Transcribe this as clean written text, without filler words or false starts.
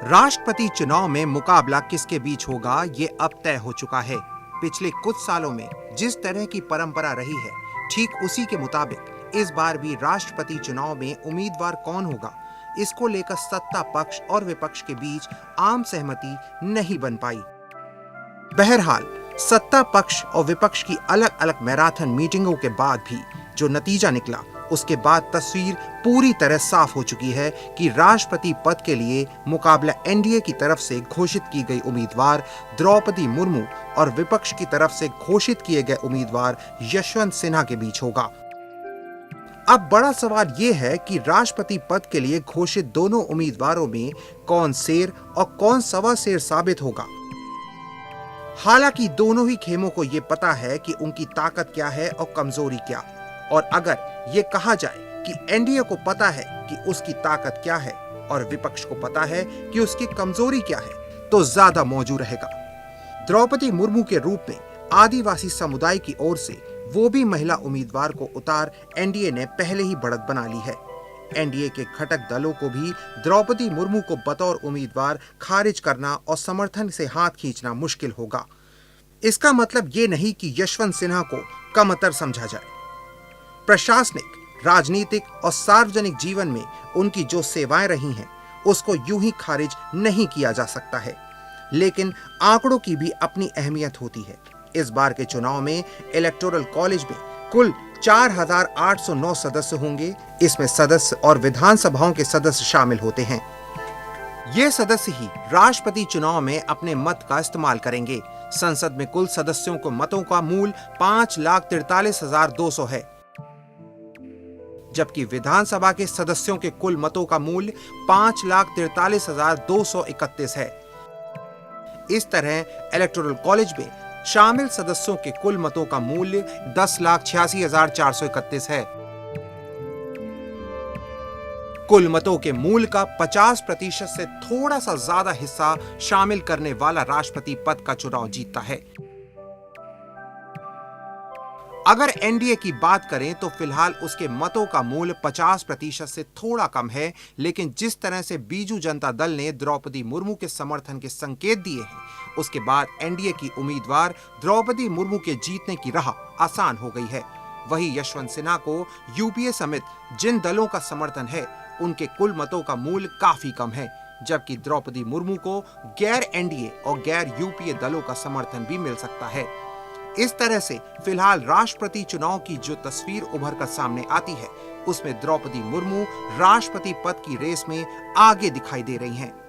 राष्ट्रपति चुनाव में मुकाबला किसके बीच होगा, ये अब तय हो चुका है। पिछले कुछ सालों में जिस तरह की परंपरा रही है, ठीक उसी के मुताबिक इस बार भी राष्ट्रपति चुनाव में उम्मीदवार कौन होगा, इसको लेकर सत्ता पक्ष और विपक्ष के बीच आम सहमति नहीं बन पाई। बहरहाल सत्ता पक्ष और विपक्ष की अलग अलग मैराथन मीटिंगों के बाद भी जो नतीजा निकला, उसके बाद तस्वीर पूरी तरह साफ हो चुकी है कि राष्ट्रपति पद के लिए मुकाबला एनडीए की तरफ से घोषित की गई उम्मीदवार द्रौपदी मुर्मू और विपक्ष की तरफ से घोषित किए गए उम्मीदवार यशवंत सिन्हा के बीच होगा। अब बड़ा सवाल यह है कि राष्ट्रपति पद के लिए घोषित दोनों उम्मीदवारों में कौन शेर और कौन सवा शेर साबित होगा। हालांकि दोनों ही खेमों को यह पता है कि उनकी ताकत क्या है और कमजोरी क्या, और अगर ये कहा जाए कि एनडीए को पता है कि उसकी ताकत क्या है और विपक्ष को पता है कि उसकी कमजोरी क्या है, तो ज्यादा मौजू रहेगा। द्रौपदी मुर्मू के रूप में आदिवासी समुदाय की ओर से वो भी महिला उम्मीदवार को उतार एनडीए ने पहले ही बढ़त बना ली है। एनडीए के घटक दलों को भी द्रौपदी मुर्मू को बतौर उम्मीदवार खारिज करना और समर्थन से हाथ खींचना मुश्किल होगा। इसका मतलब ये नहीं कि यशवंत सिन्हा को कमतर समझा जाए। प्रशासनिक, राजनीतिक और सार्वजनिक जीवन में उनकी जो सेवाएं रही हैं, उसको यूं ही खारिज नहीं किया जा सकता है। लेकिन आंकड़ों की भी अपनी अहमियत होती है। इस बार के चुनाव में इलेक्टोरल कॉलेज में कुल 4,809 सदस्य होंगे। इसमें सदस्य और विधानसभाओं के सदस्य शामिल होते हैं। ये सदस्य ही राष्ट्रपति चुनाव में अपने मत का इस्तेमाल करेंगे। संसद में कुल सदस्यों को मतों का मूल 5,43,200 है, जबकि विधानसभा के सदस्यों के कुल मतों का मूल्य 5,43,231 है। इस तरह इलेक्टोरल कॉलेज में शामिल सदस्यों के कुल मतों का मूल्य 10,86,431 है। कुल मतों के मूल्य का 50% से थोड़ा सा ज्यादा हिस्सा शामिल करने वाला राष्ट्रपति पद का चुनाव जीतता है। अगर एनडीए की बात करें तो फिलहाल उसके मतों का मूल्य 50% से थोड़ा कम है, लेकिन जिस तरह से बीजू जनता दल ने द्रौपदी मुर्मू के समर्थन के संकेत दिए हैं, उसके बाद एनडीए की उम्मीदवार द्रौपदी मुर्मू के जीतने की राह आसान हो गई है। वहीं यशवंत सिन्हा को यूपीए समेत जिन दलों का समर्थन है, उनके कुल मतों का मूल्य काफी कम है, जबकि द्रौपदी मुर्मू को गैर एनडीए और गैर यूपीए दलों का समर्थन भी मिल सकता है। इस तरह से फिलहाल राष्ट्रपति चुनाव की जो तस्वीर उभर कर सामने आती है, उसमें द्रौपदी मुर्मू राष्ट्रपति पद की रेस में आगे दिखाई दे रही हैं।